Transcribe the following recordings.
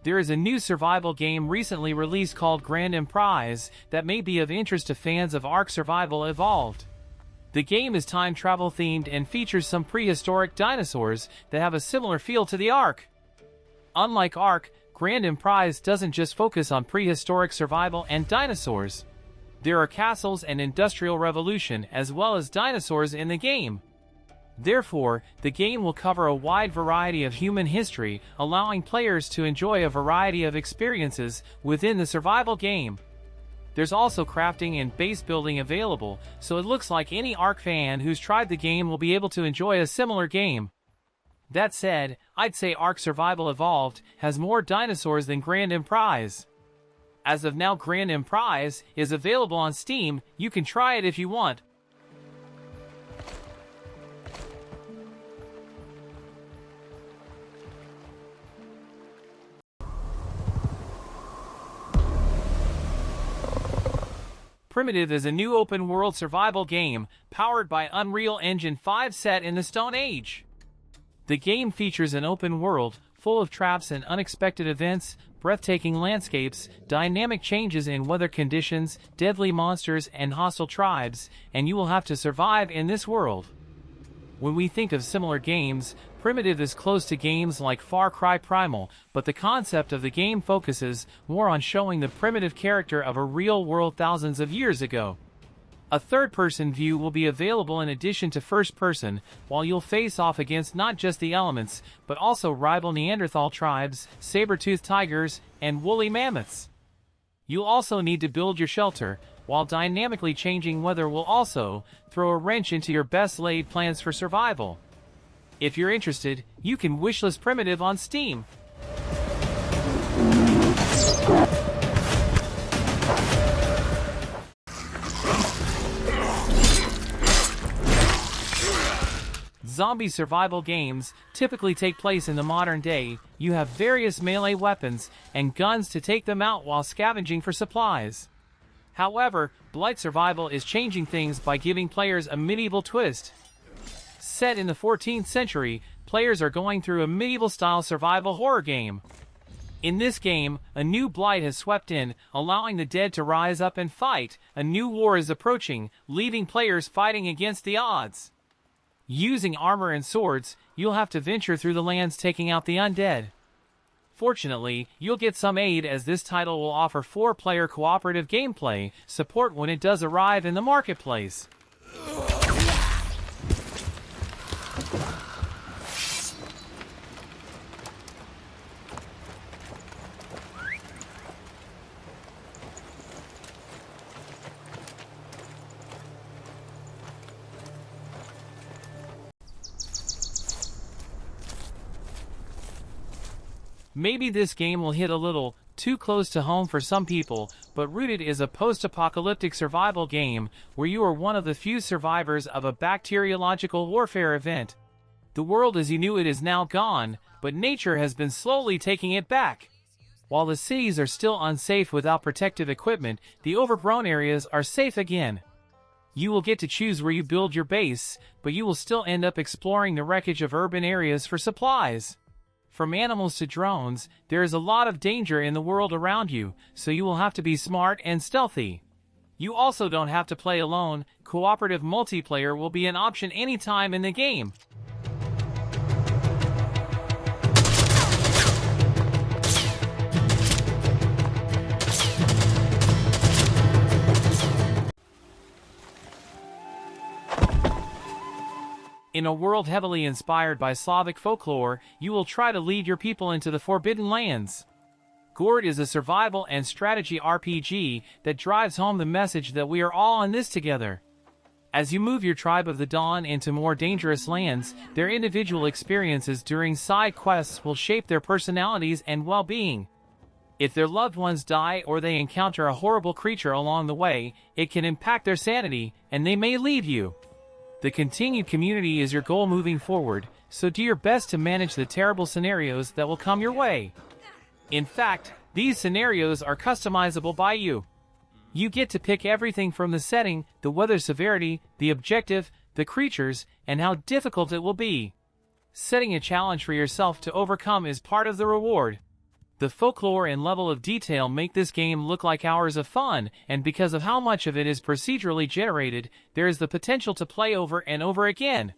There is a new survival game recently released called Grand Emprise that may be of interest to fans of Ark Survival Evolved. The game is time travel themed and features some prehistoric dinosaurs that have a similar feel to the Ark. Unlike Ark, Grand Emprise doesn't just focus on prehistoric survival and dinosaurs. There are castles and industrial revolution as well as dinosaurs in the game. Therefore, the game will cover a wide variety of human history, allowing players to enjoy a variety of experiences within the survival game. There's also crafting and base building available, so it looks like any Ark fan who's tried the game will be able to enjoy a similar game. That said, I'd say Ark Survival Evolved has more dinosaurs than Grand Emprise. As of now, Grand Emprise is available on Steam. You can try it if you want. Primitive is a new open-world survival game powered by Unreal Engine 5 set in the Stone Age. The game features an open world full of traps and unexpected events, breathtaking landscapes, dynamic changes in weather conditions, deadly monsters, and hostile tribes, and you will have to survive in this world. When we think of similar games, Primitive is close to games like Far Cry Primal, but the concept of the game focuses more on showing the primitive character of a real world thousands of years ago. A third-person view will be available in addition to first-person, while you'll face off against not just the elements, but also rival Neanderthal tribes, saber-toothed tigers, and woolly mammoths. You'll also need to build your shelter, while dynamically changing weather will also throw a wrench into your best-laid plans for survival. If you're interested, you can wishlist Primitive on Steam. Zombie survival games typically take place in the modern day. You have various melee weapons and guns to take them out while scavenging for supplies. However, Blight Survival is changing things by giving players a medieval twist. Set in the 14th century, players are going through a medieval-style survival horror game. In this game, a new blight has swept in, allowing the dead to rise up and fight. A new war is approaching, leaving players fighting against the odds. Using armor and swords, you'll have to venture through the lands taking out the undead. Fortunately, you'll get some aid as this title will offer 4-player cooperative gameplay support when it does arrive in the marketplace. Maybe this game will hit a little too close to home for some people, but Rooted is a post-apocalyptic survival game where you are one of the few survivors of a bacteriological warfare event. The world as you knew it is now gone, but nature has been slowly taking it back. While the cities are still unsafe without protective equipment, the overgrown areas are safe again. You will get to choose where you build your base, but you will still end up exploring the wreckage of urban areas for supplies. From animals to drones, there is a lot of danger in the world around you, so you will have to be smart and stealthy. You also don't have to play alone. Cooperative multiplayer will be an option anytime in the game. In a world heavily inspired by Slavic folklore, you will try to lead your people into the Forbidden Lands. Gord is a survival and strategy RPG that drives home the message that we are all in this together. As you move your tribe of the Dawn into more dangerous lands, their individual experiences during side quests will shape their personalities and well-being. If their loved ones die or they encounter a horrible creature along the way, it can impact their sanity, and they may leave you. The continued community is your goal moving forward, so do your best to manage the terrible scenarios that will come your way. In fact, these scenarios are customizable by you. You get to pick everything from the setting, the weather severity, the objective, the creatures, and how difficult it will be. Setting a challenge for yourself to overcome is part of the reward. The folklore and level of detail make this game look like hours of fun, and because of how much of it is procedurally generated, there is the potential to play over and over again.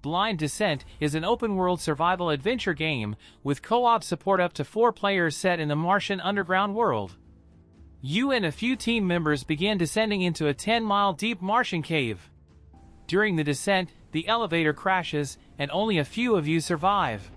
Blind Descent is an open-world survival adventure game with co-op support up to 4 players set in the Martian underground world. You and a few team members begin descending into a 10-mile deep Martian cave. During the descent, the elevator crashes, and only a few of you survive.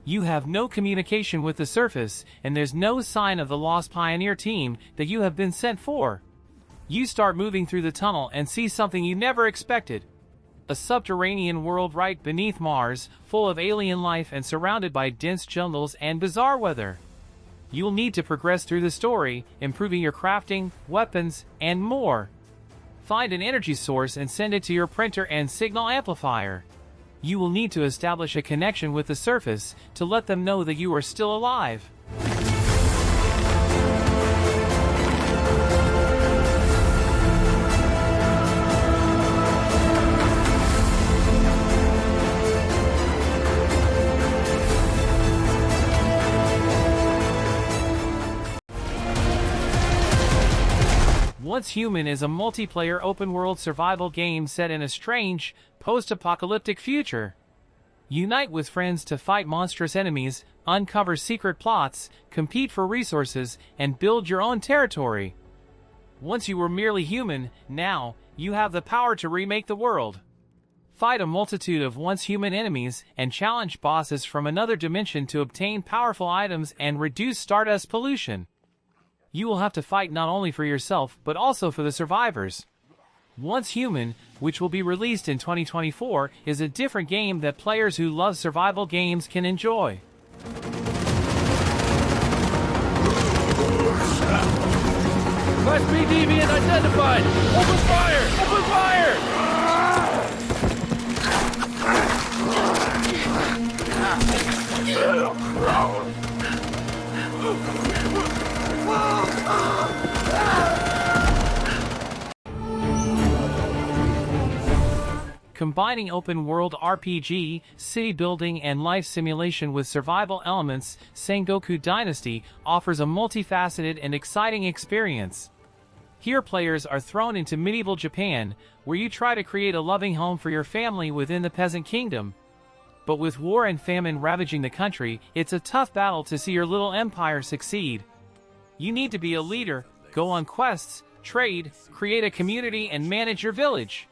You have no communication with the surface, and there's no sign of the lost pioneer team that you have been sent for. You start moving through the tunnel and see something you never expected. A subterranean world right beneath Mars, full of alien life and surrounded by dense jungles and bizarre weather. You'll need to progress through the story, improving your crafting, weapons, and more. Find an energy source and send it to your printer and signal amplifier. You will need to establish a connection with the surface to let them know that you are still alive. Once Human is a multiplayer open-world survival game set in a strange, post-apocalyptic future. Unite with friends to fight monstrous enemies, uncover secret plots, compete for resources, and build your own territory. Once you were merely human, now, you have the power to remake the world. Fight a multitude of once human enemies, and challenge bosses from another dimension to obtain powerful items and reduce stardust pollution. You will have to fight not only for yourself, but also for the survivors. Once Human, which will be released in 2024, is a different game that players who love survival games can enjoy. Class B deviant identified! Open fire! Open fire! Combining open-world RPG, city building, and life simulation with survival elements, Sengoku Dynasty offers a multifaceted and exciting experience. Here players are thrown into medieval Japan, where you try to create a loving home for your family within the peasant kingdom. But with war and famine ravaging the country, it's a tough battle to see your little empire succeed. You need to be a leader, go on quests, trade, create a community, and manage your village.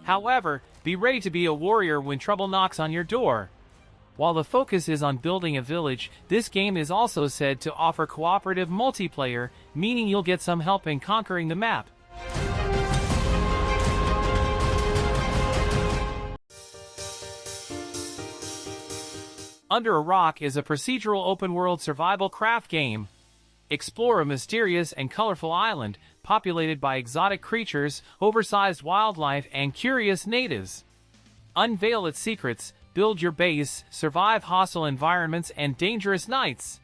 However, be ready to be a warrior when trouble knocks on your door. While the focus is on building a village, this game is also said to offer cooperative multiplayer, meaning you'll get some help in conquering the map. Under a Rock is a procedural open-world survival craft game. Explore a mysterious and colorful island, populated by exotic creatures, oversized wildlife, and curious natives. Unveil its secrets, build your base, survive hostile environments and dangerous nights.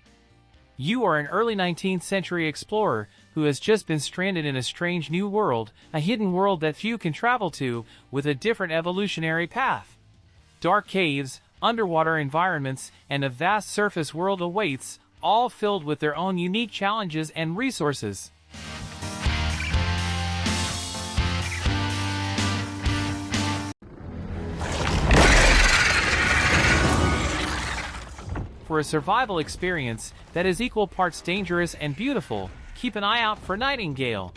You are an early 19th century explorer who has just been stranded in a strange new world, a hidden world that few can travel to, with a different evolutionary path. Dark caves, underwater environments, and a vast surface world awaits, all filled with their own unique challenges and resources. For a survival experience that is equal parts dangerous and beautiful, keep an eye out for Nightingale.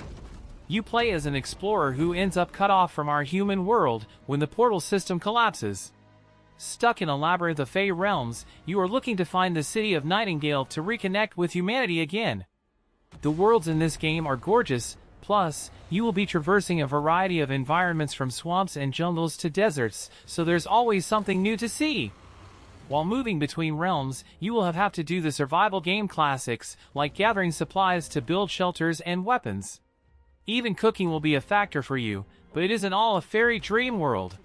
You play as an explorer who ends up cut off from our human world when the portal system collapses. Stuck in a labyrinth of Fey realms, you are looking to find the city of Nightingale to reconnect with humanity again. The worlds in this game are gorgeous, plus, you will be traversing a variety of environments from swamps and jungles to deserts, so there's always something new to see. While moving between realms, you will have to do the survival game classics, like gathering supplies to build shelters and weapons. Even cooking will be a factor for you, but it isn't all a fairy dream world.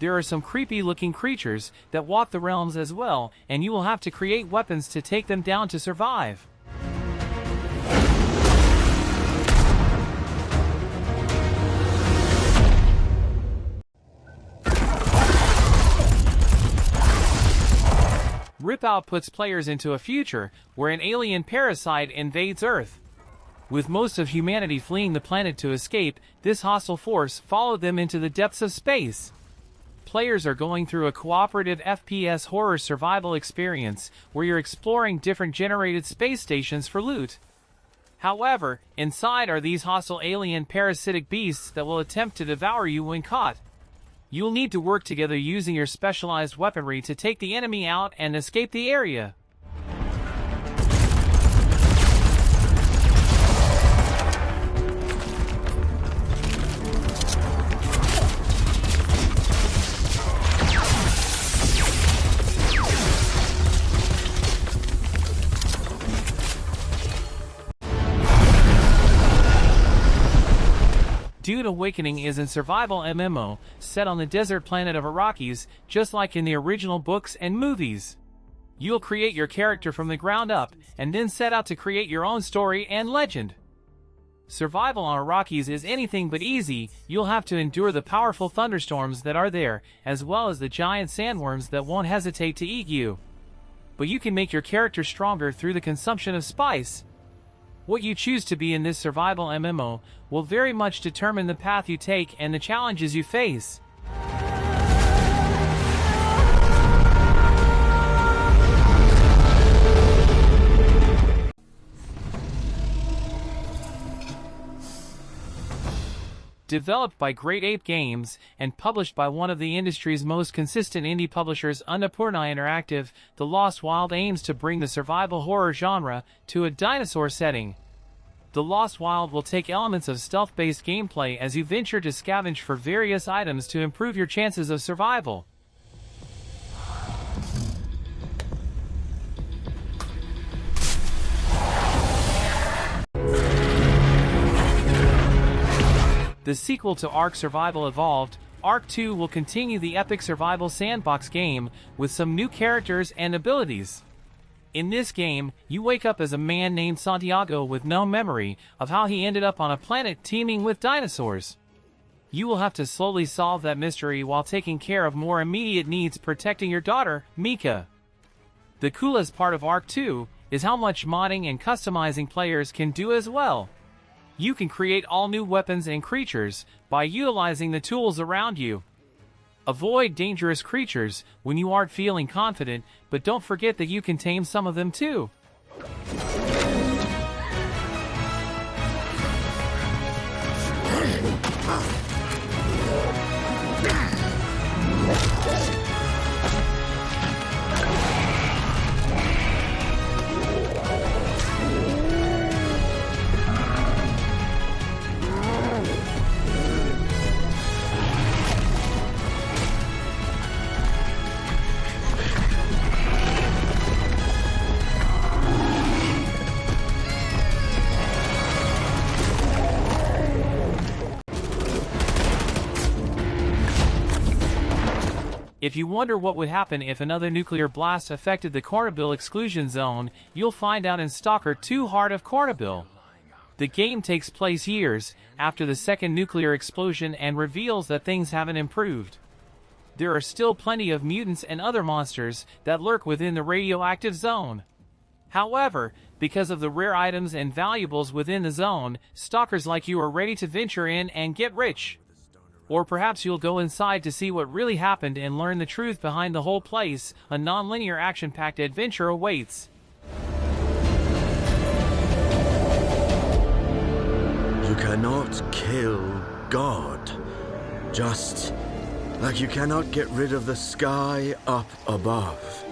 There are some creepy looking creatures that walk the realms as well, and you will have to create weapons to take them down to survive. Ripout puts players into a future where an alien parasite invades Earth. With most of humanity fleeing the planet to escape, this hostile force followed them into the depths of space. Players are going through a cooperative FPS horror survival experience where you're exploring different generated space stations for loot. However, inside are these hostile alien parasitic beasts that will attempt to devour you when caught. You'll need to work together using your specialized weaponry to take the enemy out and escape the area. Dune Awakening is a survival MMO set on the desert planet of Arrakis, just like in the original books and movies. You'll create your character from the ground up, and then set out to create your own story and legend. Survival on Arrakis is anything but easy. You'll have to endure the powerful thunderstorms that are there, as well as the giant sandworms that won't hesitate to eat you. But you can make your character stronger through the consumption of spice. What you choose to be in this survival MMO will very much determine the path you take and the challenges you face. Developed by Great Ape Games and published by one of the industry's most consistent indie publishers, Annapurna Interactive, The Lost Wild aims to bring the survival horror genre to a dinosaur setting. The Lost Wild will take elements of stealth-based gameplay as you venture to scavenge for various items to improve your chances of survival. The sequel to Ark Survival Evolved, Ark 2 will continue the epic survival sandbox game with some new characters and abilities. In this game, you wake up as a man named Santiago with no memory of how he ended up on a planet teeming with dinosaurs. You will have to slowly solve that mystery while taking care of more immediate needs, protecting your daughter, Mika. The coolest part of Ark 2 is how much modding and customizing players can do as well. You can create all new weapons and creatures by utilizing the tools around you. Avoid dangerous creatures when you aren't feeling confident, but don't forget that you can tame some of them too. If you wonder what would happen if another nuclear blast affected the Cornabil exclusion zone, you'll find out in Stalker 2: Heart of Cornabil. The game takes place years after the second nuclear explosion and reveals that things haven't improved. There are still plenty of mutants and other monsters that lurk within the radioactive zone. However, because of the rare items and valuables within the zone, stalkers like you are ready to venture in and get rich. Or perhaps you'll go inside to see what really happened and learn the truth behind the whole place. A non-linear action-packed adventure awaits. You cannot kill God, just like you cannot get rid of the sky up above.